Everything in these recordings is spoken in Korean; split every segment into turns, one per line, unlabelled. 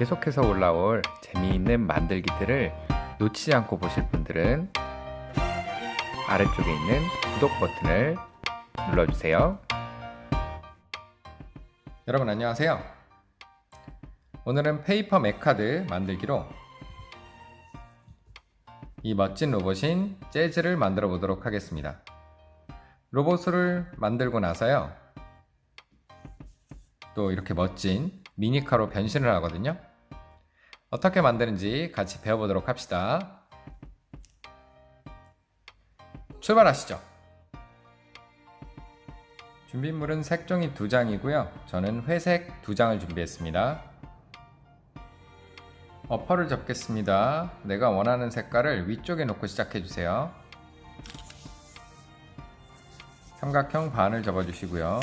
계속해서 올라올 재미있는 만들기들을 놓치지 않고 보실 분들은 아래쪽에 있는 구독 버튼을 눌러주세요.
여러분 안녕하세요. 오늘은 페이퍼 맥카드 만들기로 이 멋진 로봇인 재즈를 만들어 보도록 하겠습니다. 로봇을 만들고 나서요, 또 이렇게 멋진 미니카로 변신을 하거든요. 어떻게 만드는지 같이 배워보도록 합시다. 출발하시죠. 준비물은 색종이 2장이고요. 저는 회색 2장을 준비했습니다. 어퍼를 접겠습니다. 내가 원하는 색깔을 위쪽에 놓고 시작해주세요. 삼각형 반을 접어주시고요.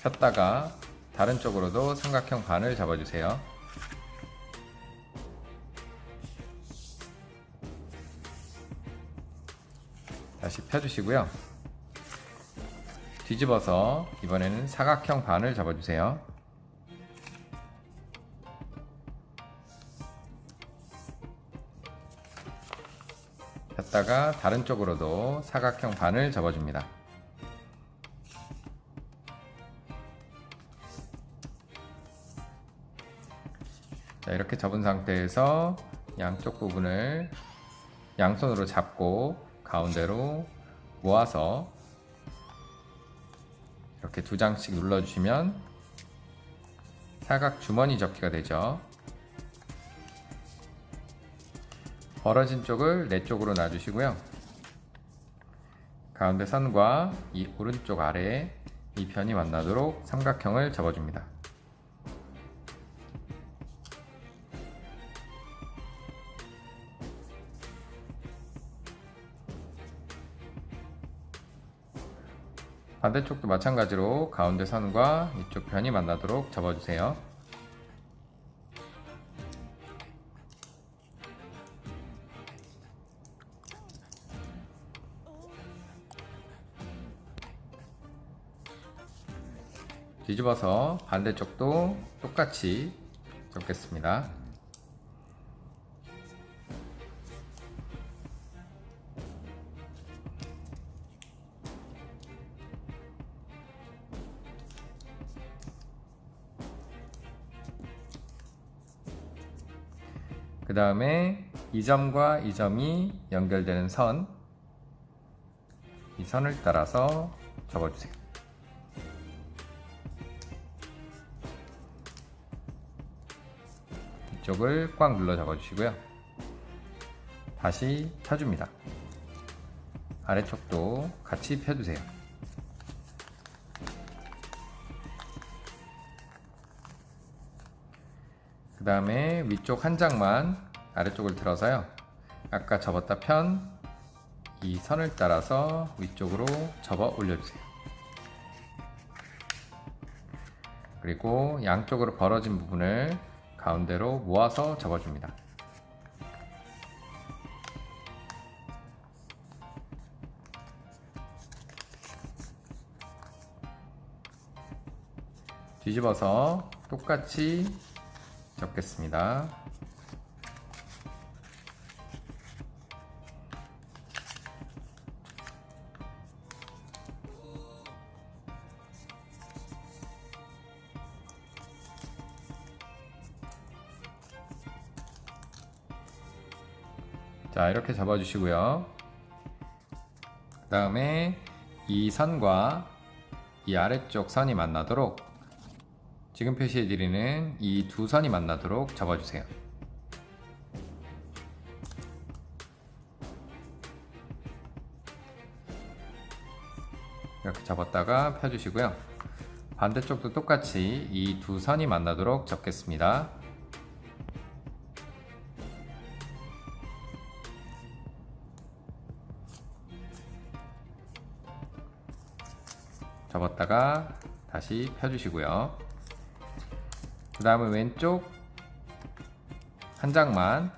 폈다가 다른 쪽으로도 삼각형 반을 접어주세요. 다시 펴주시고요. 뒤집어서 이번에는 사각형 반을 접어주세요. 폈다가 다른 쪽으로도 사각형 반을 접어줍니다. 자, 이렇게 접은 상태에서 양쪽 부분을 양손으로 잡고 가운데로 모아서 이렇게 2장씩 눌러주시면 사각 주머니 접기가 되죠. 벌어진 쪽을 내 쪽으로 놔주시고요. 가운데 선과 이 오른쪽 아래에 이 편이 만나도록 삼각형을 접어줍니다. 반대쪽도 마찬가지로 가운데 선과 이쪽 편이 만나도록 접어주세요. 뒤집어서 반대쪽도 똑같이 접겠습니다. 그 다음에 이 점과 이 점이 연결되는 선, 이 선을 따라서 접어주세요. 이쪽을 꽉 눌러 접어주시고요. 다시 펴줍니다. 아래쪽도 같이 펴주세요. 그 다음에 위쪽 한 장만 아래쪽을 들어서요, 아까 접었다 편 이 선을 따라서 위쪽으로 접어 올려주세요. 그리고 양쪽으로 벌어진 부분을 가운데로 모아서 접어줍니다. 뒤집어서 똑같이 접겠습니다. 자, 이렇게 접어주시고요. 그 다음에 이 선과 이 아래쪽 선이 만나도록, 지금 표시해드리는 이 2선이 만나도록 접어주세요. 이렇게 접었다가 펴주시고요. 반대쪽도 똑같이 이 2선이 만나도록 접겠습니다. 접었다가 다시 펴주시고요. 그 다음에 왼쪽 한 장만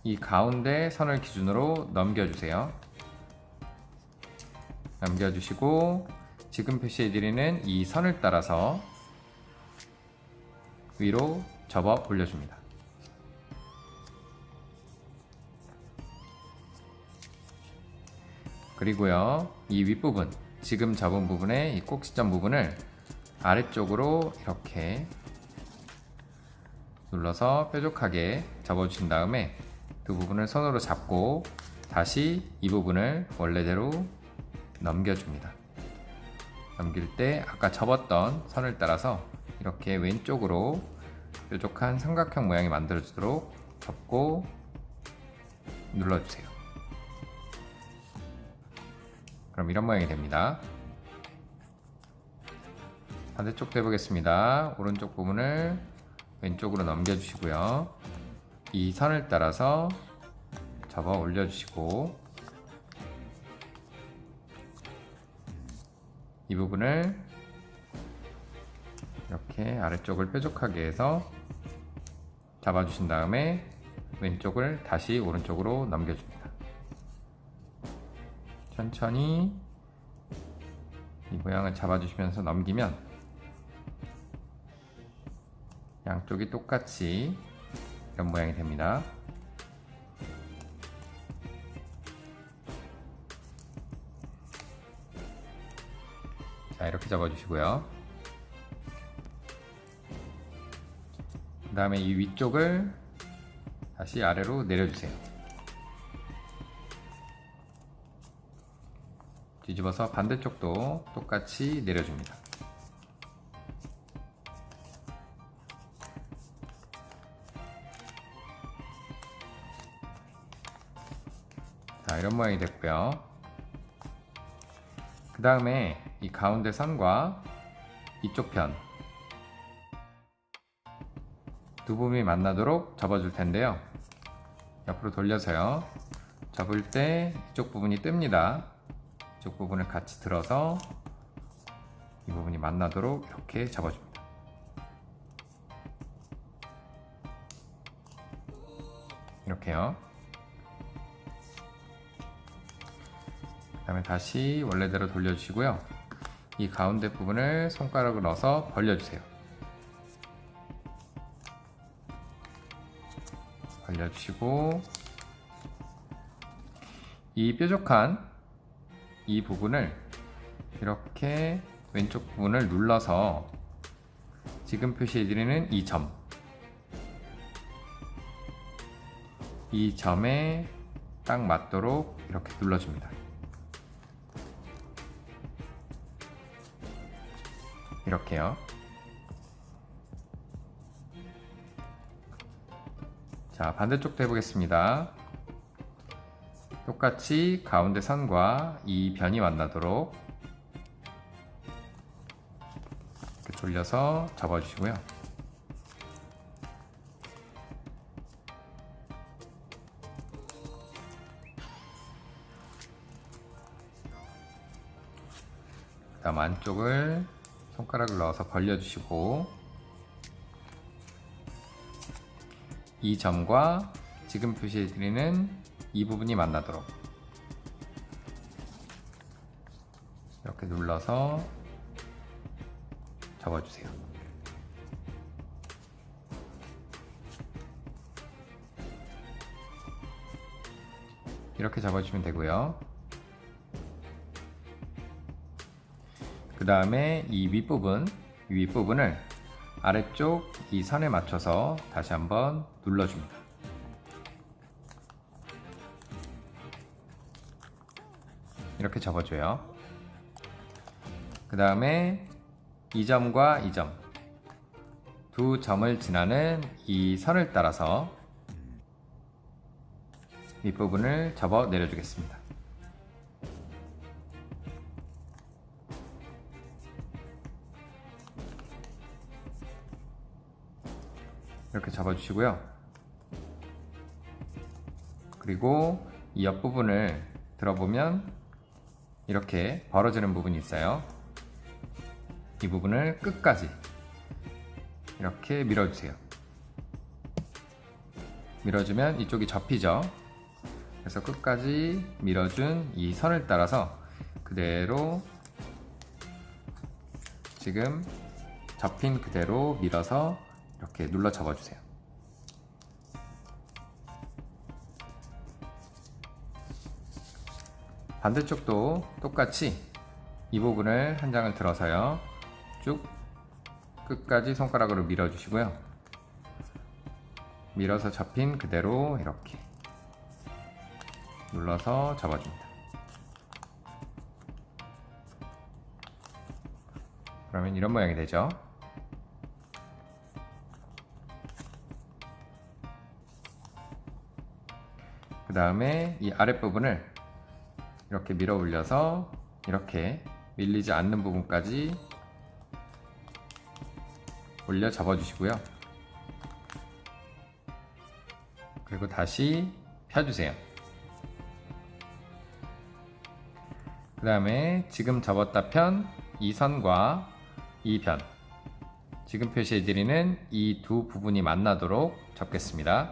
이 가운데 선을 기준으로 넘겨주세요. 남겨주시고 지금 표시해드리는 이 선을 따라서 위로 접어 올려줍니다. 그리고요, 이 윗부분, 지금 접은 부분의 이 꼭지점 부분을 아래쪽으로 이렇게 눌러서 뾰족하게 접어주신 다음에 두 부분을 손으로 잡고 다시 이 부분을 원래대로 넘겨줍니다. 넘길 때 아까 접었던 선을 따라서 이렇게 왼쪽으로 뾰족한 삼각형 모양이 만들어지도록 접고 눌러주세요. 그럼 이런 모양이 됩니다. 반대쪽도 해보겠습니다. 오른쪽 부분을 왼쪽으로 넘겨주시고요. 이 선을 따라서 접어 올려주시고 이 부분을 이렇게 아래쪽을 뾰족하게 해서 잡아주신 다음에 왼쪽을 다시 오른쪽으로 넘겨줍니다. 천천히 이 모양을 잡아주시면서 넘기면 양쪽이 똑같이 이런 모양이 됩니다. 자, 이렇게 잡아주시고요. 그 다음에 이 위쪽을 다시 아래로 내려주세요. 뒤집어서 반대쪽도 똑같이 내려줍니다. 자, 이런 모양이 됐고요. 그 다음에 이 가운데 선과 이쪽 편 두 부분이 만나도록 접어줄 텐데요. 옆으로 돌려서요. 접을 때 이쪽 부분이 뜹니다. 이쪽 부분을 같이 들어서 이 부분이 만나도록 이렇게 접어줍니다. 이렇게요. 그 다음에 다시 원래대로 돌려주시고요. 이 가운데 부분을 손가락을 넣어서 벌려주세요. 벌려주시고 이 뾰족한 이 부분을 이렇게 왼쪽 부분을 눌러서 지금 표시해드리는 이 점에 딱 맞도록 이렇게 눌러줍니다. 이렇게요. 자, 반대쪽도 해보겠습니다. 똑같이 가운데 선과 이 변이 만나도록 이렇게 돌려서 접어주시고요. 그 다음 안쪽을 손가락을 넣어서 벌려주시고 이 점과 지금 표시해드리는 이 부분이 만나도록 이렇게 눌러서 접어주세요. 이렇게 접어주시면 되고요. 그 다음에 이 윗부분을 아래쪽 이 선에 맞춰서 다시 한번 눌러줍니다. 이렇게 접어줘요. 그 다음에 이 점과 이 점, 두 점을 지나는 이 선을 따라서 윗부분을 접어 내려주겠습니다. 이렇게 접어주시고요. 그리고 이 옆부분을 들어보면 이렇게 벌어지는 부분이 있어요. 이 부분을 끝까지 이렇게 밀어주세요. 밀어주면 이쪽이 접히죠. 그래서 끝까지 밀어준 이 선을 따라서 그대로 지금 접힌 그대로 밀어서 이렇게 눌러 접어주세요. 반대쪽도 똑같이 이 부분을 한 장을 들어서요, 쭉 끝까지 손가락으로 밀어주시고요. 밀어서 접힌 그대로 이렇게 눌러서 접어줍니다. 그러면 이런 모양이 되죠. 그 다음에 이 아랫부분을 이렇게 밀어 올려서 이렇게 밀리지 않는 부분까지 올려 접어주시고요. 그리고 다시 펴주세요. 그 다음에 지금 접었다 편 이 선과 이 편, 지금 표시해드리는 이 두 부분이 만나도록 접겠습니다.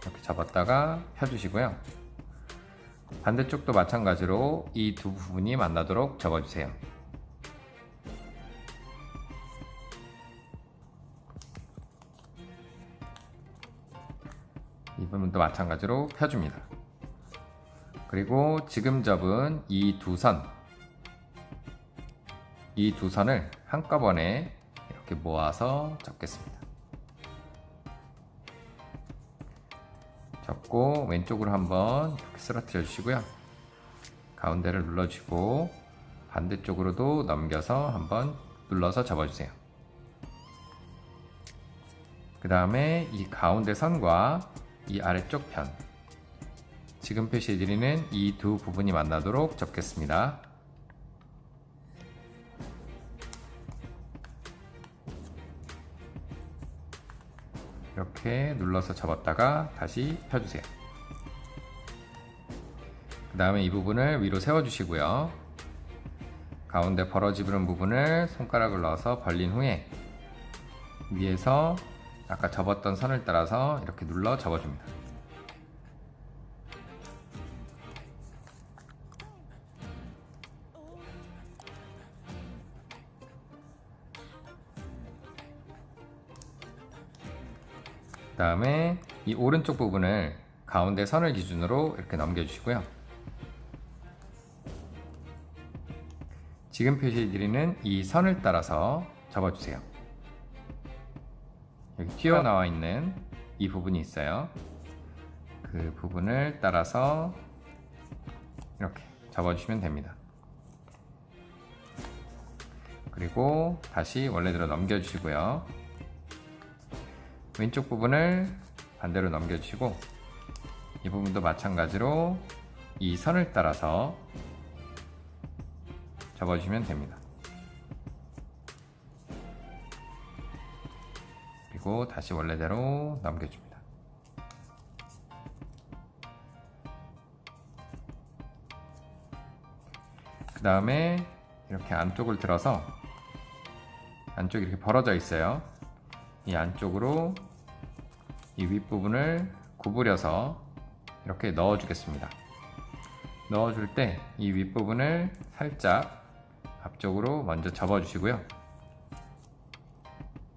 이렇게 접었다가 펴주시고요. 반대쪽도 마찬가지로 이 두 부분이 만나도록 접어주세요. 이 부분도 마찬가지로 펴줍니다. 그리고 지금 접은 이 두 선을 한꺼번에 이렇게 모아서 접겠습니다. 접고 왼쪽으로 한번 이렇게 쓰러뜨려 주시고요. 가운데를 눌러주고 반대쪽으로도 넘겨서 한번 눌러서 접어주세요. 그 다음에 이 가운데 선과 이 아래쪽 편, 지금 표시해드리는 이 두 부분이 만나도록 접겠습니다. 이렇게 눌러서 접었다가 다시 펴주세요. 그 다음에 이 부분을 위로 세워주시고요. 가운데 벌어지는 부분을 손가락을 넣어서 벌린 후에 위에서 아까 접었던 선을 따라서 이렇게 눌러 접어줍니다. 그 다음에 이 오른쪽 부분을 가운데 선을 기준으로 이렇게 넘겨주시고요. 지금 표시해드리는 이 선을 따라서 접어주세요. 여기 튀어나와 있는 이 부분이 있어요. 그 부분을 따라서 이렇게 접어주시면 됩니다. 그리고 다시 원래대로 넘겨주시고요. 왼쪽 부분을 반대로 넘겨주시고 이 부분도 마찬가지로 이 선을 따라서 접어주시면 됩니다. 그리고 다시 원래대로 넘겨줍니다. 그 다음에 이렇게 안쪽을 들어서, 안쪽이 이렇게 벌어져 있어요. 이 안쪽으로 이 윗부분을 구부려서 이렇게 넣어 주겠습니다. 넣어줄 때 이 윗부분을 살짝 앞쪽으로 먼저 접어 주시고요.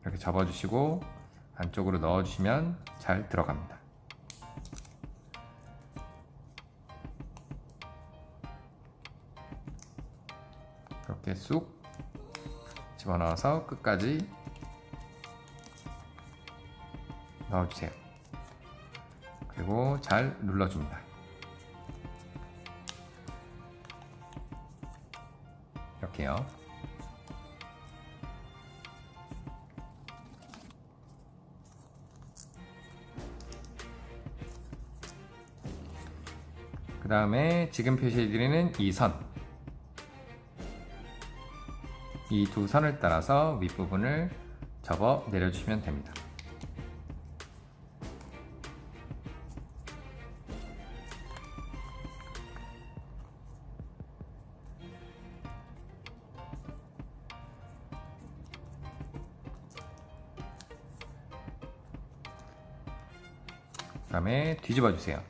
이렇게 접어 주시고 안쪽으로 넣어 주시면 잘 들어갑니다. 이렇게 쑥 집어넣어서 끝까지 넣어주세요. 그리고 잘 눌러줍니다. 이렇게요. 그 다음에 지금 표시해드리는 이 선, 이 두 선을 따라서 윗부분을 접어 내려주시면 됩니다. 다음에 뒤집어 주세요.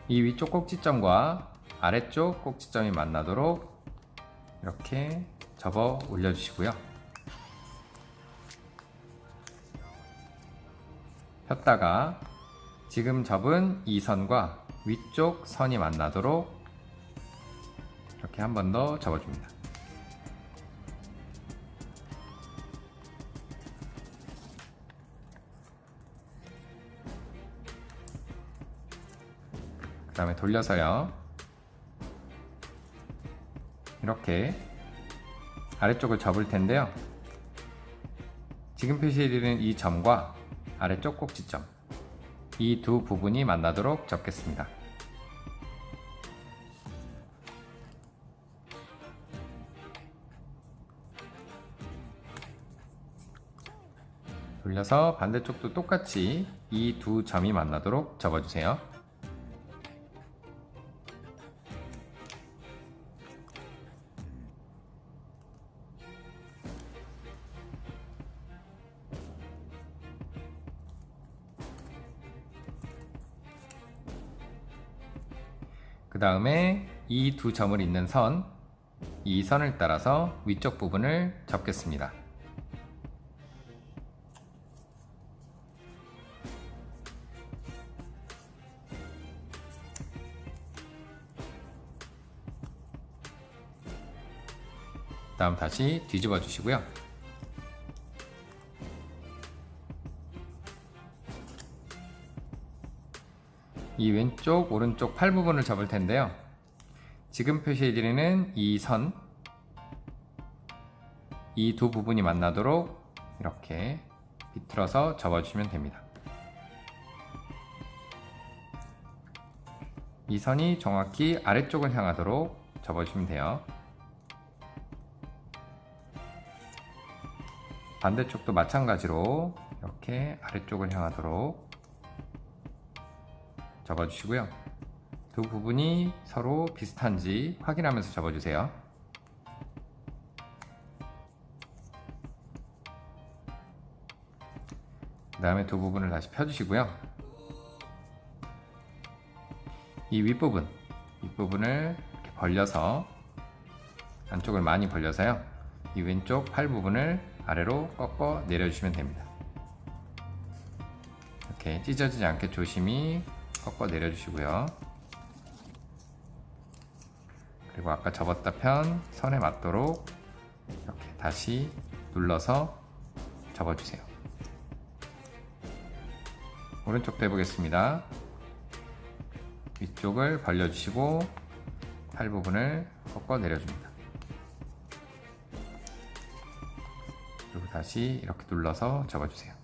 이 위쪽 꼭지점과 아래쪽 꼭지점이 만나도록 이렇게 접어 올려주시고요. 폈다가 지금 접은 이 선과 위쪽 선이 만나도록 이렇게 한 번 더 접어줍니다. 그 다음에 돌려서요. 이렇게 아래쪽을 접을 텐데요. 지금 표시해드리는 이 점과 아래쪽 꼭지점, 이 두 부분이 만나도록 접겠습니다. 돌려서 반대쪽도 똑같이 이 두 점이 만나도록 접어주세요. 그 다음에 이 두 점을 잇는 선, 이 선을 따라서 위쪽 부분을 접겠습니다. 다음 다시 뒤집어 주시고요. 이 왼쪽 오른쪽 팔 부분을 접을 텐데요. 지금 표시해드리는 이 선, 이 두 부분이 만나도록 이렇게 비틀어서 접어주시면 됩니다. 이 선이 정확히 아래쪽을 향하도록 접어주시면 돼요. 반대쪽도 마찬가지로 이렇게 아래쪽을 향하도록 접어주시고요. 두 부분이 서로 비슷한지 확인하면서 접어주세요. 그 다음에 두 부분을 다시 펴주시고요. 이 윗부분을 이렇게 벌려서, 안쪽을 많이 벌려서요. 이 왼쪽 팔 부분을 아래로 꺾어 내려주시면 됩니다. 이렇게 찢어지지 않게 조심히 꺾어 내려주시고요. 그리고 아까 접었다 편 선에 맞도록 이렇게 다시 눌러서 접어주세요. 오른쪽도 해보겠습니다. 위쪽을 벌려주시고 팔 부분을 꺾어 내려줍니다. 그리고 다시 이렇게 눌러서 접어주세요.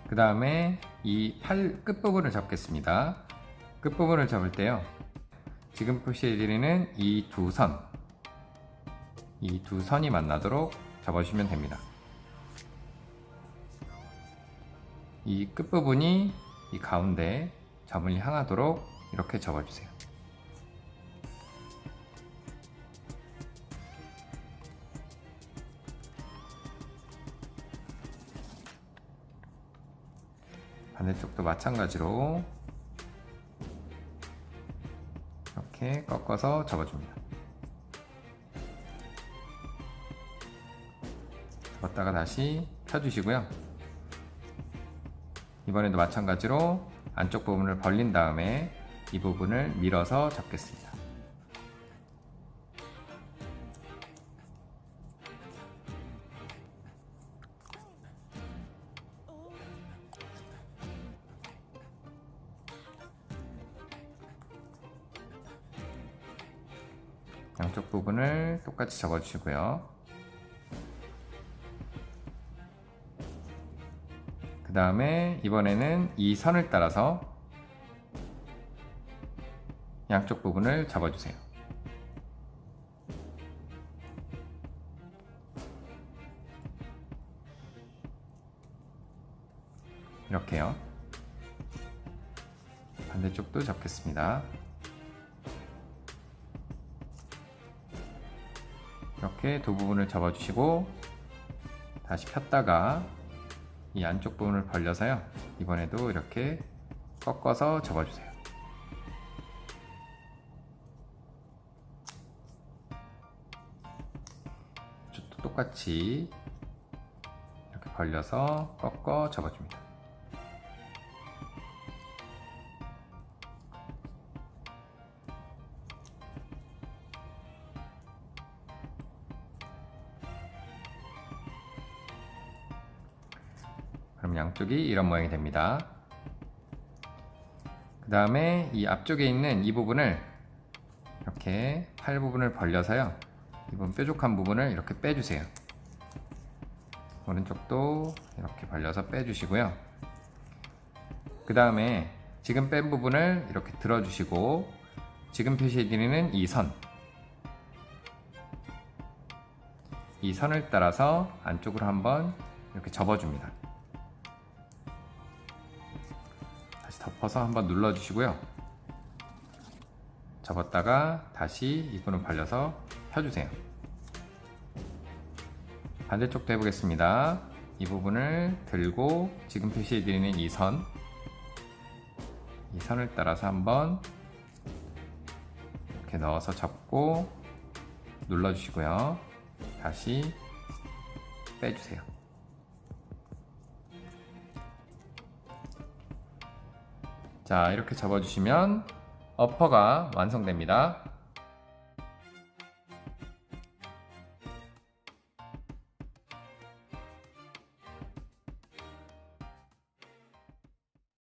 그 다음에 이 팔 끝부분을 접겠습니다. 끝부분을 접을 때요. 지금 표시해드리는 이 두 선이 만나도록 접어주시면 됩니다. 이 끝부분이 이 가운데 점을 향하도록 이렇게 접어주세요. 반대쪽도 마찬가지로 이렇게 꺾어서 접어줍니다. 접었다가 다시 펴주시고요. 이번에도 마찬가지로 안쪽 부분을 벌린 다음에 이 부분을 밀어서 접겠습니다. 양쪽 부분을 똑같이 접어주시고요. 그 다음에 이번에는 이 선을 따라서 양쪽 부분을 접어주세요. 이렇게요. 반대쪽도 접겠습니다. 이렇게 두 부분을 접어주시고 다시 폈다가 이 안쪽 부분을 벌려서요. 이번에도 이렇게 꺾어서 접어주세요. 이쪽도 똑같이 이렇게 벌려서 꺾어 접어줍니다. 그럼 양쪽이 이런 모양이 됩니다. 그 다음에 이 앞쪽에 있는 이 부분을 이렇게 팔 부분을 벌려서요. 이 부분 뾰족한 부분을 이렇게 빼주세요. 오른쪽도 이렇게 벌려서 빼주시고요. 그 다음에 지금 뺀 부분을 이렇게 들어주시고 지금 표시해드리는 이 선을 따라서 안쪽으로 한번 이렇게 접어줍니다. 다시 덮어서 한번 눌러주시고요. 접었다가 다시 이 부분을 벌려서 펴주세요. 반대쪽도 해보겠습니다. 이 부분을 들고 지금 표시해드리는 이 선을 따라서 한번 이렇게 넣어서 접고 눌러주시고요. 다시 빼주세요. 자, 이렇게 접어주시면 어퍼가 완성됩니다.